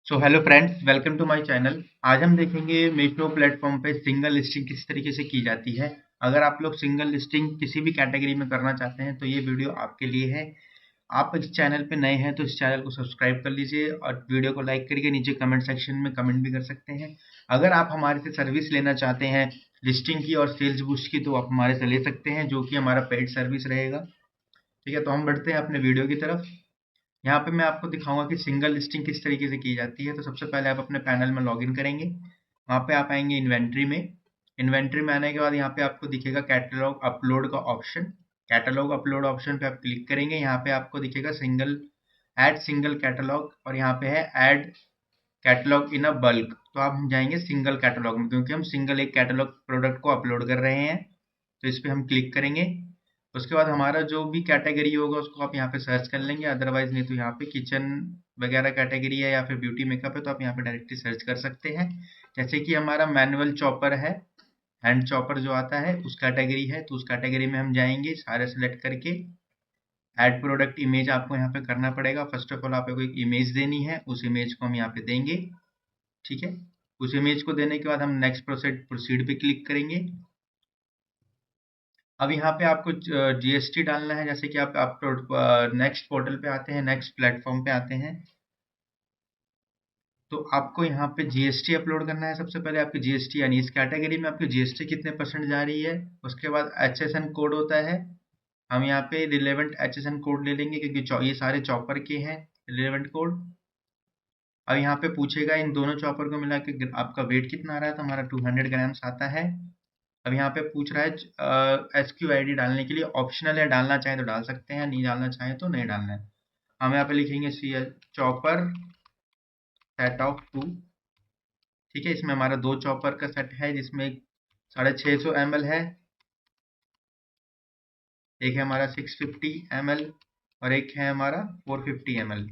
So hello friends, welcome to my channel. आज हम देखेंगे मीशो प्लेटफॉर्म पे सिंगल लिस्टिंग किस तरीके से की जाती है। अगर आप लोग सिंगल लिस्टिंग किसी भी कैटेगरी में करना चाहते हैं तो ये वीडियो आपके लिए है। आप इस चैनल पे नए हैं तो इस चैनल को सब्सक्राइब कर लीजिए और वीडियो को लाइक करके नीचे कमेंट सेक्शन में कमेंट भी कर सकते हैं। अगर आप हमारे से सर्विस लेना चाहते हैं लिस्टिंग की और सेल्स बूस्ट की तो आप हमारे से ले सकते हैं, जो कि हमारा पेड सर्विस रहेगा। ठीक है, तो हम बढ़ते हैं अपने वीडियो की तरफ। यहाँ पे मैं आपको दिखाऊंगा कि सिंगल लिस्टिंग किस तरीके से की जाती है। तो सबसे पहले आप अपने पैनल में लॉगिन करेंगे। वहाँ पे आप आएंगे इन्वेंट्री में। इन्वेंट्री में आने के बाद यहाँ पे आपको दिखेगा कैटलॉग अपलोड का ऑप्शन। कैटलॉग अपलोड ऑप्शन पे आप क्लिक करेंगे। यहाँ पे आपको दिखेगा सिंगल कैटलॉग और यहाँ पे है add catalogue in a bulk. तो आप हम जाएंगे सिंगल कैटलॉग में, क्योंकि हम सिंगल एक कैटलॉग प्रोडक्ट को अपलोड कर रहे हैं। तो इस पे हम क्लिक करेंगे। उसके बाद हमारा जो भी कैटेगरी होगा उसको आप यहाँ पे सर्च कर लेंगे। अदरवाइज नहीं तो यहाँ पे किचन वगैरह कैटेगरी है या फिर ब्यूटी मेकअप है तो आप यहाँ पे डायरेक्टली सर्च कर सकते हैं। जैसे कि हमारा मैनुअल चॉपर है, हैंड चॉपर जो आता है उस कैटेगरी है, तो उस कैटेगरी में हम जाएंगे सारे सेलेक्ट करके। ऐड प्रोडक्ट इमेज आपको यहाँ पे करना पड़ेगा। फर्स्ट ऑफ ऑल आपको एक इमेज देनी है, उस इमेज को हम यहाँ पे देंगे। ठीक है, उस इमेज को देने के बाद हम नेक्स्ट प्रोसीड पे क्लिक करेंगे। अब यहाँ पे आपको जीएसटी डालना है। जैसे कि आप नेक्स्ट पोर्टल पे आते हैं, नेक्स्ट प्लेटफॉर्म पे आते हैं, तो आपको यहाँ पे जीएसटी अपलोड करना है। सबसे पहले आपकी जीएसटी यानी इस कैटेगरी में आपकी जीएसटी कितने परसेंट जा रही है। उसके बाद एचएसएन कोड होता है, हम यहाँ पे रिलेवेंट एचएसएन कोड ले लेंगे क्योंकि ये सारे चॉपर के हैं रिलेवेंट कोड। अब यहाँ पे पूछेगा इन दोनों चॉपर को मिला के आपका वेट कितना आ रहा है, तो हमारा 200 ग्राम्स आता है। अब यहाँ पे पूछ रहा है SQID डालने के लिए, ऑप्शनल है, डालना चाहें तो डाल सकते हैं, नहीं डालना चाहें तो नहीं डालना है। हम यहाँ पे लिखेंगे चॉपर सेट ऑफ 2। ठीक है, इसमें हमारा 2 चॉपर का सेट है जिसमें 650 ml है, एक है हमारा 650 ml और एक है हमारा 450 ml।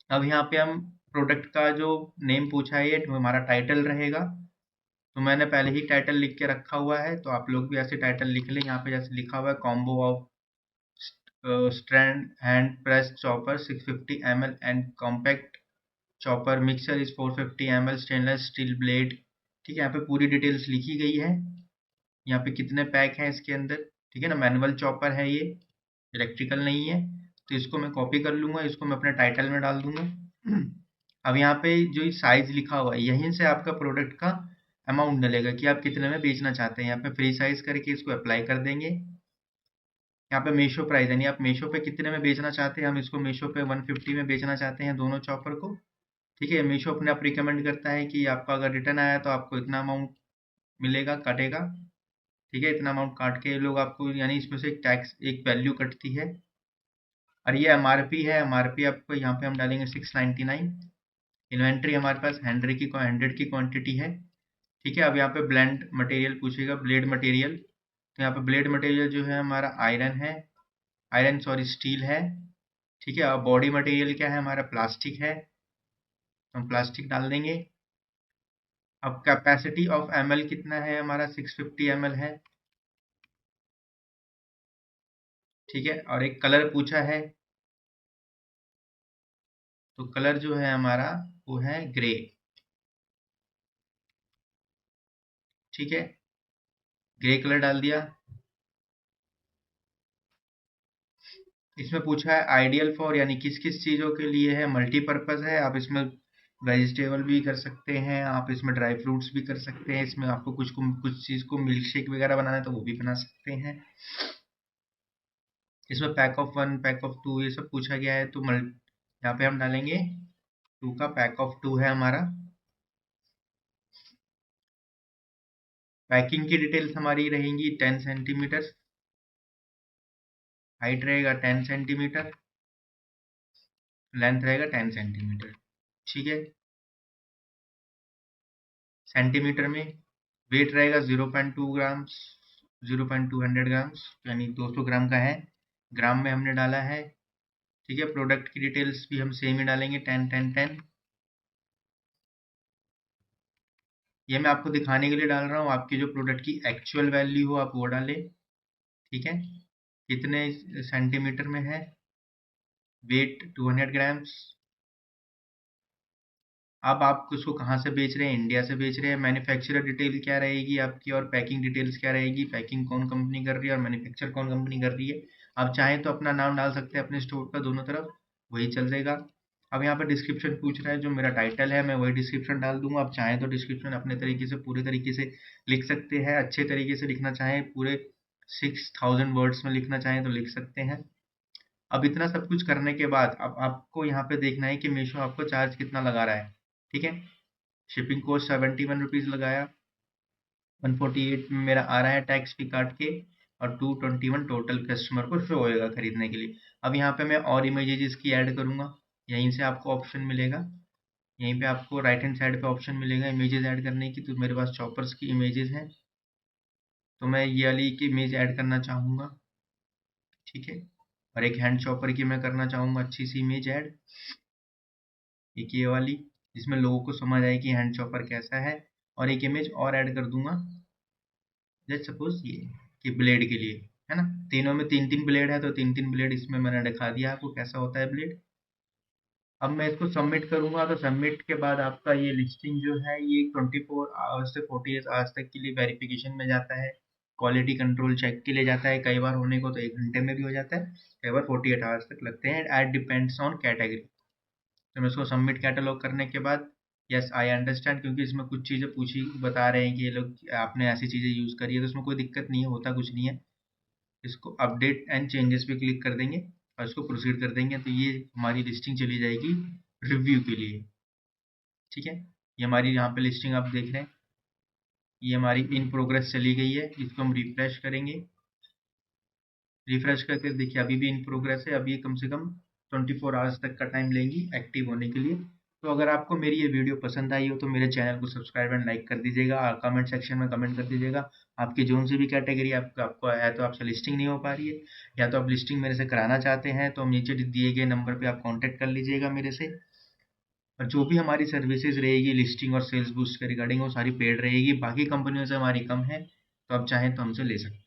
अब यहाँ पे हम प्रोडक्ट का जो नेम पूछा है ये तो हमारा टाइटल रहेगा। तो मैंने पहले ही टाइटल लिख के रखा हुआ है, तो आप लोग भी ऐसे टाइटल लिख लें। यहाँ पे जैसे लिखा हुआ है combo of strand hand press chopper 650 ml and compact chopper mixer is 450 ml stainless steel blade. ठीक है, यहाँ पे पूरी डिटेल्स लिखी गई है। यहाँ पे कितने पैक हैं इसके अंदर। ठीक है ना, मैनुअल चॉपर है ये, इलेक्ट्रिकल नहीं है। तो इसको मैं कॉपी कर लूंगा, इसको मैं अपने टाइटल में डाल दूंगा। अब यहाँ पे जो साइज लिखा हुआ है यहीं से आपका प्रोडक्ट का अमाउंट डलेगा कि आप कितने में बेचना चाहते हैं। यहाँ पे फ्री साइज करके इसको अप्लाई कर देंगे। यहाँ पे मीशो प्राइस यानी आप मीशो पे कितने में बेचना चाहते हैं, हम इसको मीशो पे 150 में बेचना चाहते हैं दोनों चॉपर को। ठीक है, मीशो अपने आप रिकमेंड करता है कि आपका अगर रिटर्न आया तो आपको इतना अमाउंट मिलेगा, कटेगा। ठीक है, इतना अमाउंट काट के ये लोग आपको यानी इसमें से एक टैक्स एक वैल्यू कटती है। और ये एमआरपी है, एमआरपी आपको यहाँ पे हम डालेंगे 699। इन्वेंट्री हमारे पास 100 की क्वांटिटी है। ठीक है, अब यहाँ पे ब्लेंड मटेरियल पूछेगा, ब्लेड मटेरियल। तो यहाँ पे ब्लेड मटेरियल जो है हमारा आयरन है, आयरन सॉरी स्टील है। ठीक है, अब बॉडी मटेरियल क्या है हमारा, प्लास्टिक है, तो हम प्लास्टिक डाल देंगे। अब कैपेसिटी ऑफ ml कितना है हमारा, 650 ml है। ठीक है, और एक कलर पूछा है, तो कलर जो है हमारा वो है ग्रे। ठीक है, ग्रे कलर डाल दिया। इसमें पूछा है आइडियल फॉर यानी किस किस चीज़ों के लिए है, मल्टीपर्पज़ है। आप इसमें वेजिटेबल भी कर सकते हैं, आप इसमें ड्राई फ्रूट्स भी कर सकते हैं, इसमें आपको कुछ चीज़ को मिल्क शेक वगैरह बनाना है तो वो भी बना सकते हैं। इसमें पैक ऑफ 1 पैक ऑफ 2 ये सब पूछा गया है, तो यहाँ पे हम डालेंगे 2 का पैक ऑफ 2 है हमारा। पैकिंग की डिटेल्स हमारी रहेंगी 10 सेंटीमीटर, हाइट रहेगा 10 सेंटीमीटर, लेंथ रहेगा 10 सेंटीमीटर। ठीक है, सेंटीमीटर में वेट रहेगा 0.2 ग्राम्स, 0.200 ग्राम्स यानी 200 ग्राम का है। ग्राम में हमने डाला है। ठीक है, प्रोडक्ट की डिटेल्स भी हम सेम ही डालेंगे 10 10 10। ये मैं आपको दिखाने के लिए डाल रहा हूँ, आपकी जो प्रोडक्ट की एक्चुअल वैल्यू हो आप वो डालें। ठीक है, कितने सेंटीमीटर में है, वेट 200 ग्राम्स, अब आप उसको कहाँ से बेच रहे हैं, इंडिया से बेच रहे हैं, मैन्युफैक्चरर डिटेल क्या रहेगी आपकी और पैकिंग डिटेल्स क्या रहेगी, पैकिंग कौन कंपनी कर रही है और मैन्युफैक्चर कौन कंपनी कर रही है। आप चाहें तो अपना नाम डाल सकते हैं अपने स्टोर का दोनों तरफ, वही चल देगा। अब यहाँ पर डिस्क्रिप्शन पूछ रहा है, जो मेरा टाइटल है मैं वही डिस्क्रिप्शन डाल दूंगा। आप चाहें तो डिस्क्रिप्शन अपने तरीके से पूरे तरीके से लिख सकते हैं, अच्छे तरीके से लिखना चाहें पूरे 6000 वर्ड्स में लिखना चाहें तो लिख सकते हैं। अब इतना सब कुछ करने के बाद अब आपको यहाँ पे देखना है कि मीशो आपको चार्ज कितना लगा रहा है, ठीक है। शिपिंग कॉस्ट 71 रुपीज़ लगाया, 148 में मेरा आ रहा है टैक्स भी काट के, और 221 टोटल कस्टमर को शो होएगा खरीदने के लिए। अब यहाँ पे मैं और इमेजेस की ऐड करूँगा, यहीं से आपको ऑप्शन मिलेगा, यहीं पे आपको राइट हैंड साइड पे ऑप्शन मिलेगा इमेजेस ऐड करने की। तो मेरे पास चॉपर्स की इमेजेस हैं, तो मैं ये वाली की इमेज ऐड करना चाहूँगा, ठीक है। और एक हैंड चॉपर की मैं करना चाहूँगा अच्छी सी इमेज ऐड, एक ये वाली, जिसमें लोगों को समझ आए कि हैंड चॉपर कैसा है। और एक इमेज और ऐड कर दूंगा, लेट्स सपोज ये कि ब्लेड के लिए, है ना। तीनों में 3-3 ब्लेड है, तो 3-3 ब्लेड इसमें मैंने दिखा दिया आपको कैसा होता है ब्लेड। अब मैं इसको सबमिट करूंगा, तो सबमिट के बाद आपका ये लिस्टिंग जो है ये 24 आवर्स से 48 आवर्स तक के लिए वेरिफिकेशन में जाता है, क्वालिटी कंट्रोल चेक के लिए जाता है। कई बार होने को तो 1 घंटे में भी हो जाता है, कई बार 48 आवर्स तक लगते हैं, एट डिपेंड्स ऑन कैटेगरी। तो मैं इसको सबमिट कैटलॉग करने के बाद यस आई अंडरस्टैंड, क्योंकि इसमें कुछ चीज़ें पूछी बता रहे हैं कि ये लोग आपने ऐसी चीज़ें यूज़ करी है, तो इसमें कोई दिक्कत नहीं है, होता कुछ नहीं है। इसको अपडेट एंड चेंजेस पे क्लिक कर देंगे और इसको प्रोसीड कर देंगे, तो ये हमारी लिस्टिंग चली जाएगी रिव्यू के लिए, ठीक है। ये हमारी यहाँ पे लिस्टिंग आप देख रहे हैं, ये हमारी इन प्रोग्रेस चली गई है। इसको हम रिफ्रेश करेंगे, रिफ्रेश करके देखिए अभी भी इन प्रोग्रेस है, अभी कम से कम 24 आवर्स तक का टाइम लेंगी एक्टिव होने के लिए। तो अगर आपको मेरी ये वीडियो पसंद आई हो तो मेरे चैनल को सब्सक्राइब एंड लाइक कर दीजिएगा, और कमेंट सेक्शन में कमेंट कर दीजिएगा आपकी जोन से भी कैटेगरी आपको है, तो आपसे लिस्टिंग नहीं हो पा रही है, या तो आप लिस्टिंग मेरे से कराना चाहते हैं, तो नीचे दिए गए नंबर पर आप कॉन्टैक्ट कर लीजिएगा मेरे से। और जो भी हमारी सर्विसेज रहेगी लिस्टिंग और सेल्स बूस्ट के रिगार्डिंग, वो सारी पेड रहेगी, बाकी कंपनियों से हमारी कम है, तो आप चाहें तो हमसे ले सकते हैं।